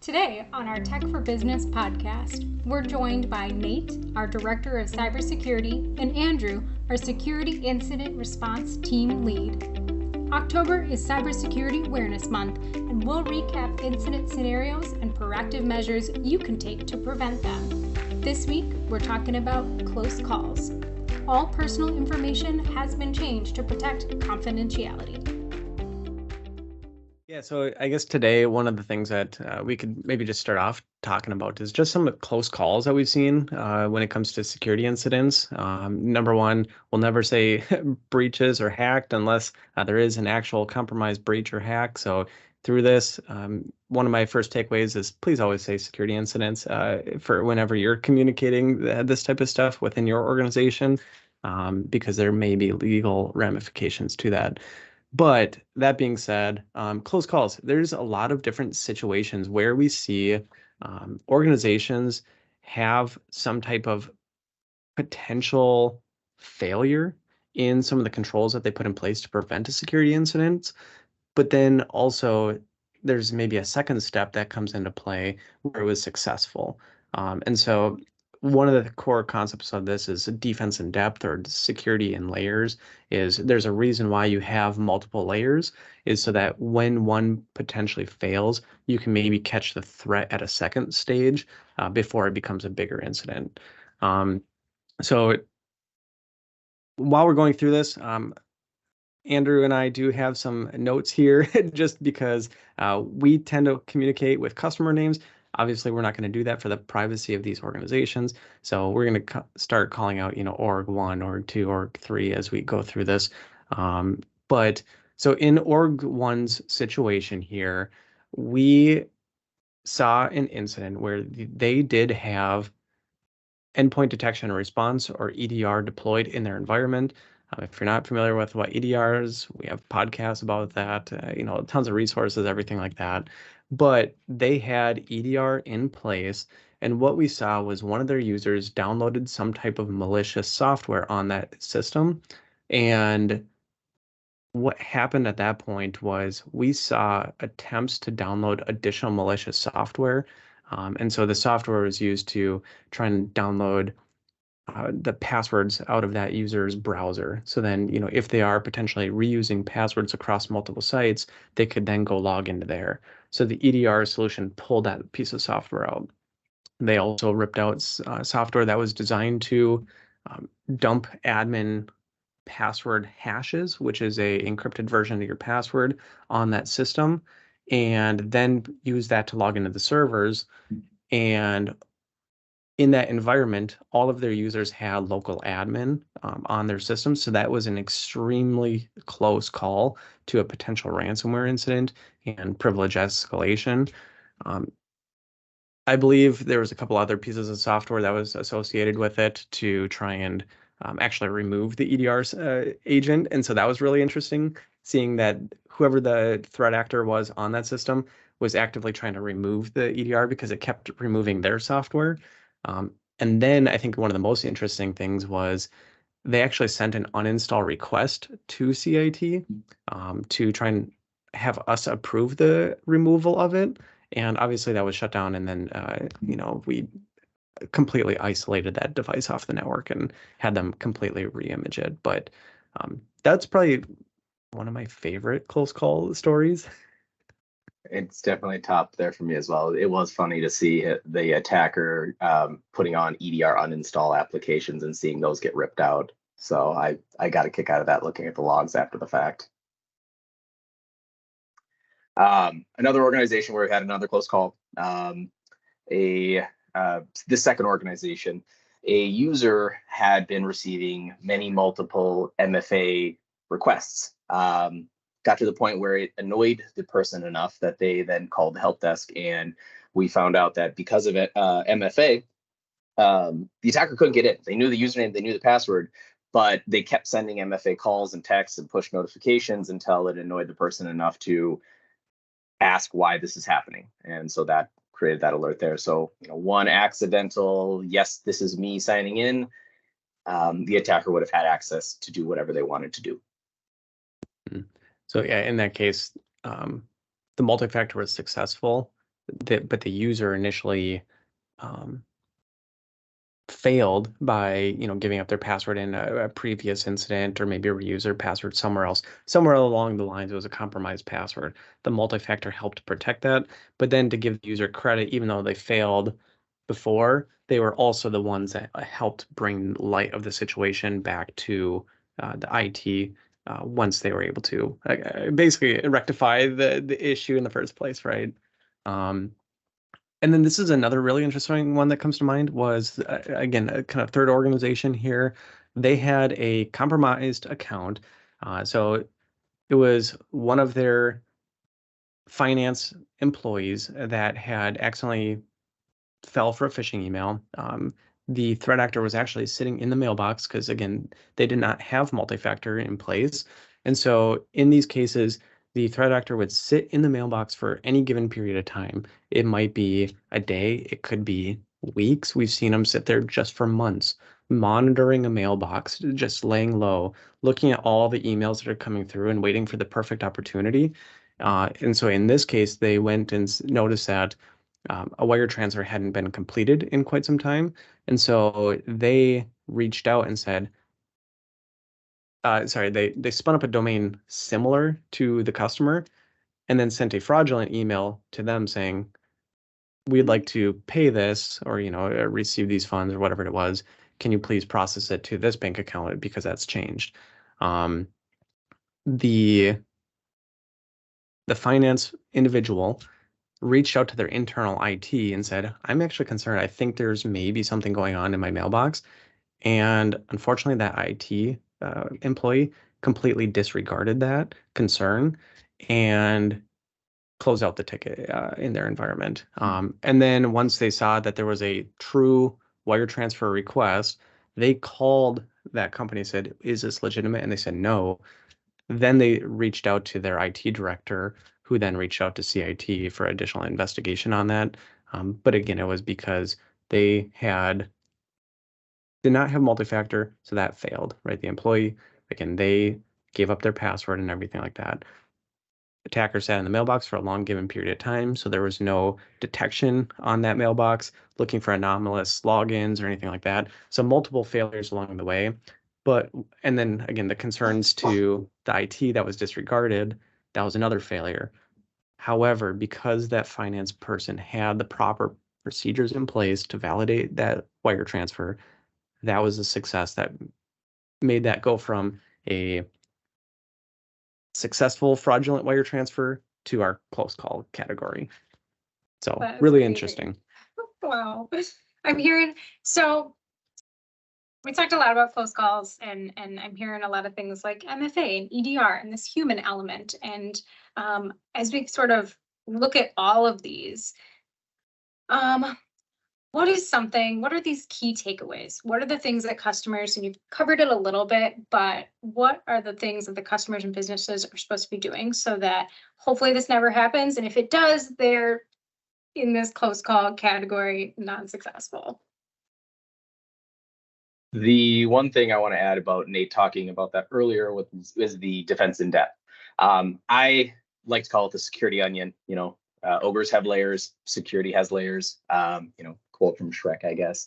Today on our Tech for Business podcast, we're joined by Nate, our Director of Cybersecurity, and Andrew, our Security Incident Response Team Lead. October is Cybersecurity Awareness Month, and we'll recap incident scenarios and proactive measures you can take to prevent them. This week, we're talking about close calls. All personal information has been changed to protect confidentiality. Yeah, so I guess today one of the things that we could maybe just start off talking about is just some close calls that we've seen when it comes to security incidents. Number one, we'll never say breaches or hacked unless there is an actual compromised breach or hack. So through this, one of my first takeaways is please always say security incidents for whenever you're communicating this type of stuff within your organization, because there may be legal ramifications to that. But that being said, close calls, there's a lot of different situations where we see organizations have some type of potential failure in some of the controls that they put in place to prevent a security incident. But then also there's maybe a second step that comes into play where it was successful. And so one of the core concepts of this is defense in depth or security in layers. Is there's a reason why you have multiple layers is so that when one potentially fails, you can maybe catch the threat at a second stage before it becomes a bigger incident. So while we're going through this, Andrew and I do have some notes here just because we tend to communicate with customer names. Obviously, we're not going to do that for the privacy of these organizations. So we're going to start calling out, org 1, org 2, org 3 as we go through this. But so in org 1's situation here, we saw an incident where they did have endpoint detection and response, or EDR, deployed in their environment. If you're not familiar with what EDR is, we have podcasts about that, tons of resources, everything like that. But they had EDR in place, and what we saw was one of their users downloaded some type of malicious software on that system. And what happened at that point was we saw attempts to download additional malicious software. And so the software was used to try and download the passwords out of that user's browser. So then, if they are potentially reusing passwords across multiple sites, they could then go log into there. So the EDR solution pulled that piece of software out. They also ripped out software that was designed to dump admin password hashes, which is a encrypted version of your password on that system, and then use that to log into the servers. And in that environment, all of their users had local admin on their system. So that was an extremely close call to a potential ransomware incident and privilege escalation. I believe there was a couple other pieces of software that was associated with it to try and actually remove the EDR agent. And so that was really interesting, seeing that whoever the threat actor was on that system was actively trying to remove the EDR because it kept removing their software. And then I think one of the most interesting things was they actually sent an uninstall request to CIT to try and have us approve the removal of it. And obviously that was shut down. And then, we completely isolated that device off the network and had them completely re-image it. But that's probably one of my favorite close call stories. It's definitely top there for me as well. It was funny to see the attacker putting on EDR uninstall applications and seeing those get ripped out. So I got a kick out of that looking at the logs after the fact. Another organization where we had another close call, this second organization, a user had been receiving multiple MFA requests. Got to the point where it annoyed the person enough that they then called the help desk, and we found out that because of it, MFA, the attacker couldn't get in. They knew the username, they knew the password, but they kept sending MFA calls and texts and push notifications until it annoyed the person enough to ask why this is happening. And so that created that alert there. So one accidental, yes, this is me signing in, the attacker would have had access to do whatever they wanted to do. So yeah, in that case, the multifactor was successful, but the user initially failed by giving up their password in a previous incident, or maybe a reuser password somewhere else. Somewhere along the lines, it was a compromised password. The multi-factor helped protect that, but then to give the user credit, even though they failed before, they were also the ones that helped bring light of the situation back to the IT once they were able to basically rectify the issue in the first place, right? And then this is another really interesting one that comes to mind was, again, a kind of third organization here. They had a compromised account. So it was one of their finance employees that had accidentally fell for a phishing email. The threat actor was actually sitting in the mailbox because, again, they did not have multi-factor in place. And so in these cases, the threat actor would sit in the mailbox for any given period of time. It might be a day, it could be weeks. We've seen them sit there just for months, monitoring a mailbox, just laying low, looking at all the emails that are coming through and waiting for the perfect opportunity. And so in this case, they went and noticed that a wire transfer hadn't been completed in quite some time. And so they reached out and said, sorry, they spun up a domain similar to the customer and then sent a fraudulent email to them saying, we'd like to pay this, or receive these funds or whatever it was. Can you please process it to this bank account because that's changed? The finance individual reached out to their internal IT and said, I'm actually concerned. I think there's maybe something going on in my mailbox. And unfortunately, that IT employee completely disregarded that concern and closed out the ticket in their environment. And then once they saw that there was a true wire transfer request, they called that company and said, is this legitimate? And they said no. Then they reached out to their IT director, who then reached out to CIT for additional investigation on that. But again, it was because they did not have multi-factor, so that failed, right? The employee, again, they gave up their password and everything like that. Attacker sat in the mailbox for a long given period of time, so there was no detection on that mailbox looking for anomalous logins or anything like that. So multiple failures along the way. And then again, the concerns to the IT that was disregarded, that was another failure. However, because that finance person had the proper procedures in place to validate that wire transfer, that was a success that made that go from a successful fraudulent wire transfer to our close call category. So That's really amazing. interesting. Wow. I'm hearing, so we talked a lot about close calls, and I'm hearing a lot of things like MFA and EDR and this human element. And as we sort of look at all of these, what are these key takeaways? What are the things that customers, and you've covered it a little bit, but what are the things that the customers and businesses are supposed to be doing so that hopefully this never happens? And if it does, they're in this close call category, non-successful. The one thing I want to add about Nate talking about that earlier is the defense in depth. I like to call it the security onion. Ogres have layers, security has layers. Quote from Shrek, I guess.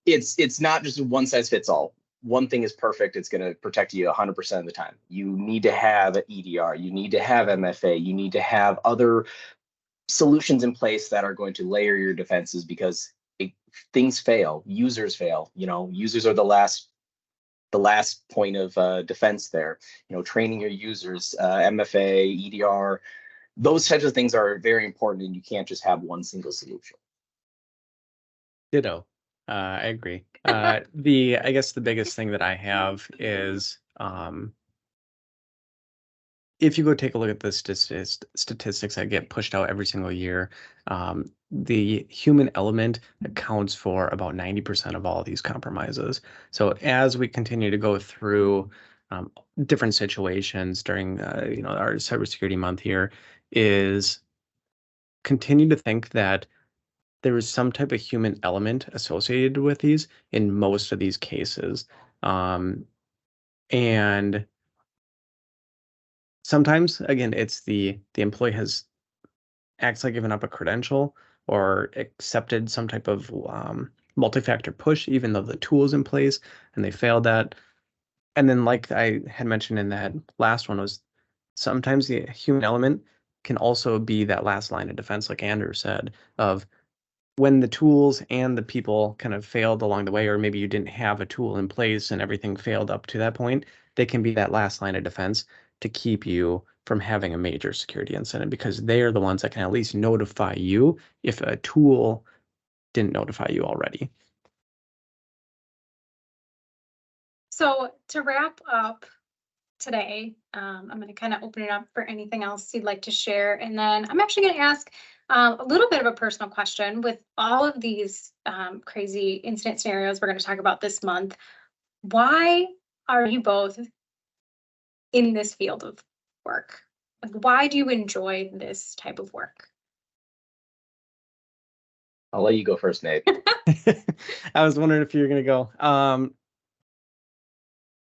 It's not just one size fits all. One thing is perfect. It's going to protect you 100% of the time. You need to have EDR. You need to have MFA. You need to have other solutions in place that are going to layer your defenses, because things fail, users fail. Users are the last point of defense there. Training your users, MFA, EDR, those types of things are very important, and you can't just have one single solution. Ditto. I agree. I guess the biggest thing that I have is if you go take a look at the statistics that get pushed out every single year, the human element accounts for about 90% of all of these compromises. So as we continue to go through different situations during our cybersecurity month here, is continue to think that there is some type of human element associated with these in most of these cases. And sometimes, again, it's the employee has acts like giving up a credential or accepted some type of multi-factor push, even though the tool is in place and they failed that. And then, like I had mentioned in that last one, was sometimes the human element can also be that last line of defense, like Andrew said, of when the tools and the people kind of failed along the way, or maybe you didn't have a tool in place and everything failed up to that point, they can be that last line of defense to keep you from having a major security incident, because they are the ones that can at least notify you if a tool didn't notify you already. So to wrap up today, I'm going to kind of open it up for anything else you'd like to share. And then I'm actually going to ask a little bit of a personal question. With all of these crazy incident scenarios we're going to talk about this month, why are you both in this field of work? Like, why do you enjoy this type of work? I'll let you go first, Nate. I was wondering if you were going to go.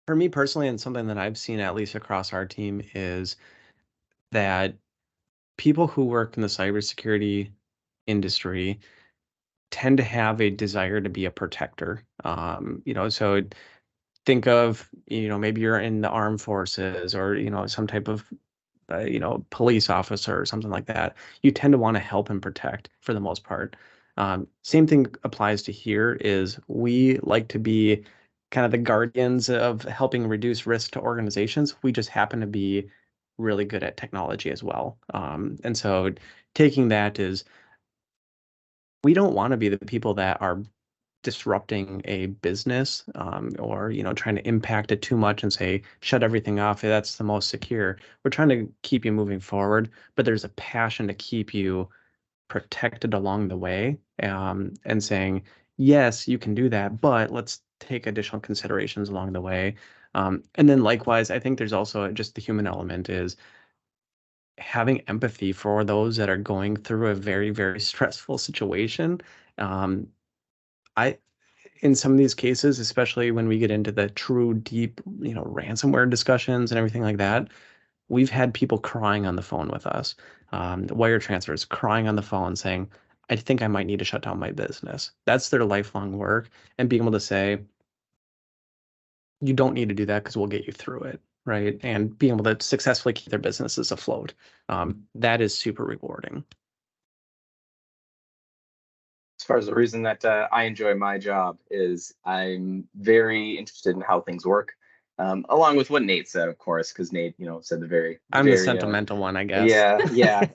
For me personally, and something that I've seen at least across our team, is that people who work in the cybersecurity industry tend to have a desire to be a protector. So think of, maybe you're in the armed forces or, some type of, police officer or something like that. You tend to want to help and protect for the most part. Same thing applies to here. Is we like to be kind of the guardians of helping reduce risk to organizations. We just happen to be really good at technology as well. And so taking that is, we don't want to be the people that are disrupting a business or trying to impact it too much and say shut everything off, that's the most secure. We're trying to keep you moving forward, but there's a passion to keep you protected along the way, and saying yes, you can do that, but let's take additional considerations along the way. And then likewise, I think there's also just the human element, is having empathy for those that are going through a very, very stressful situation. In some of these cases, especially when we get into the true deep, ransomware discussions and everything like that, we've had people crying on the phone with us, wire transfers, crying on the phone saying, I think I might need to shut down my business. That's their lifelong work. And being able to say, you don't need to do that because we'll get you through it, right? And being able to successfully keep their businesses afloat. That is super rewarding. As far as the reason that I enjoy my job is I'm very interested in how things work, along with what Nate said, of course, because Nate, said I'm the sentimental one, I guess. Yeah.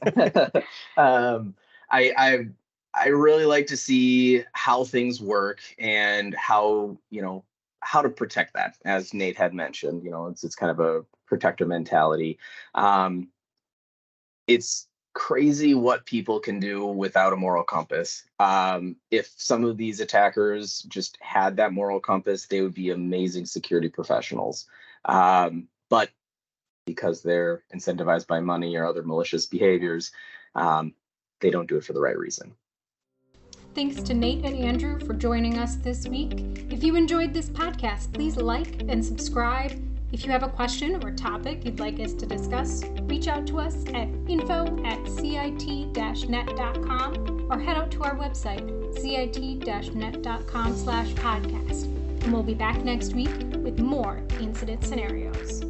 I really like to see how things work and how to protect that, as Nate had mentioned. It's kind of a protector mentality. It's crazy what people can do without a moral compass. If some of these attackers just had that moral compass, they would be amazing security professionals. But because they're incentivized by money or other malicious behaviors, they don't do it for the right reason. Thanks to Nate and Andrew for joining us this week. If you enjoyed this podcast, please like and subscribe. If you have a question or topic you'd like us to discuss, reach out to us at info@cit-net.com or head out to our website, cit-net.com/podcast. And we'll be back next week with more incident scenarios.